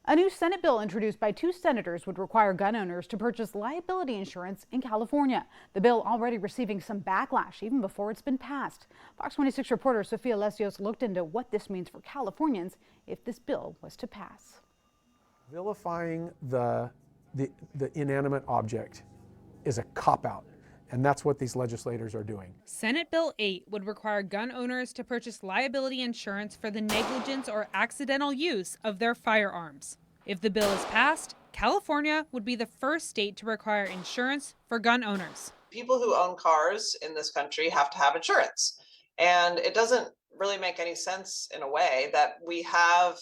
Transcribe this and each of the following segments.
A new Senate bill introduced by 2 senators would require gun owners to purchase liability insurance in California. The bill already receiving some backlash even before it's been passed. Fox 26 reporter Sofia Lesios looked into what this means for Californians if this bill was to pass. Vilifying the inanimate object is a cop-out. And that's what these legislators are doing. Senate Bill 8 would require gun owners to purchase liability insurance for the negligence or accidental use of their firearms. If the bill is passed, California would be the first state to require insurance for gun owners. People who own cars in this country have to have insurance. And it doesn't really make any sense in a way that we have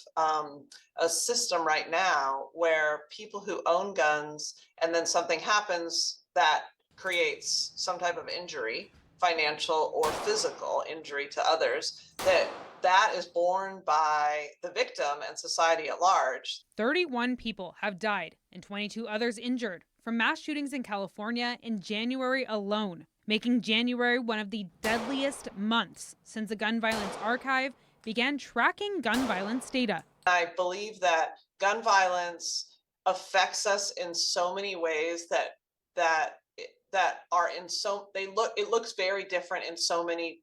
a system right now where people who own guns and then something happens that creates some type of injury, financial or physical injury to others, that is borne by the victim and society at large. 31 people have died and 22 others injured from mass shootings in California in January alone, making January one of the deadliest months since the Gun Violence Archive began tracking gun violence data. I believe that gun violence affects us in so many ways that are it looks very different in so many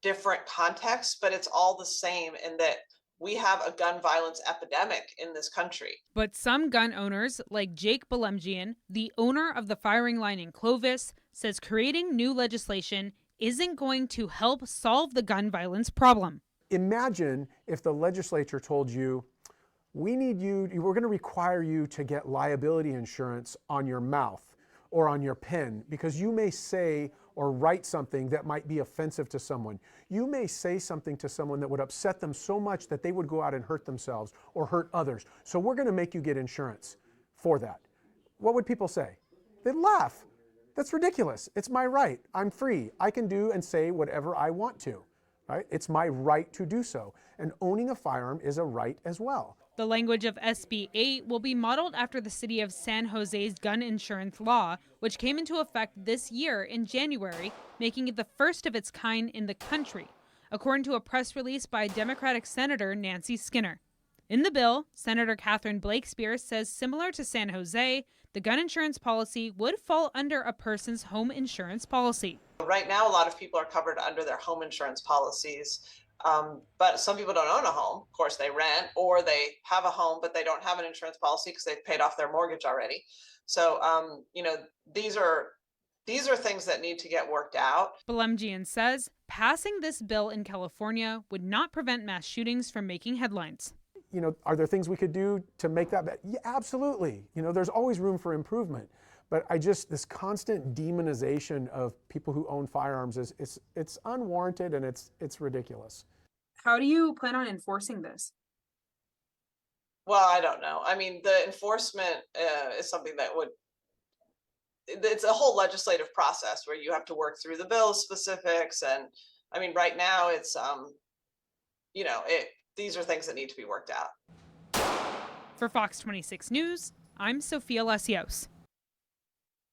different contexts, but it's all the same in that we have a gun violence epidemic in this country. But some gun owners, like Jake Belemgian, the owner of the firing line in Clovis, says creating new legislation isn't going to help solve the gun violence problem. Imagine if the legislature told you, we're going to require you to get liability insurance on your mouth or on your pen, because you may say or write something that might be offensive to someone. You may say something to someone that would upset them so much that they would go out and hurt themselves or hurt others. So we're going to make you get insurance for that. What would people say? They'd laugh. That's ridiculous. It's my right. I'm free. I can do and say whatever I want to. Right? It's my right to do so. And owning a firearm is a right as well. The language of SB 8 will be modeled after the city of San Jose's gun insurance law, which came into effect this year in January, making it the first of its kind in the country, according to a press release by Democratic Senator Nancy Skinner. In the bill, Senator Catherine Blakespear says similar to San Jose, the gun insurance policy would fall under a person's home insurance policy. Right now, a lot of people are covered under their home insurance policies. But some people don't own a home. Of course, they rent, or they have a home, but they don't have an insurance policy because they've paid off their mortgage already. So, these are things that need to get worked out. Belemgian says passing this bill in California would not prevent mass shootings from making headlines. Are there things we could do to make that better? Yeah, absolutely. There's always room for improvement. But this constant demonization of people who own firearms it's unwarranted and it's ridiculous. How do you plan on enforcing this? Well, I don't know. I mean, the enforcement is something it's a whole legislative process where you have to work through the bill specifics. And I mean, right now it's, these are things that need to be worked out. For Fox 26 News, I'm Sofia Lesios.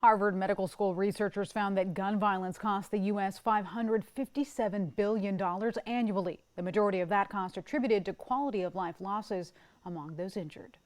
Harvard Medical School researchers found that gun violence costs the U.S. $557 billion annually. The majority of that cost attributed to quality of life losses among those injured.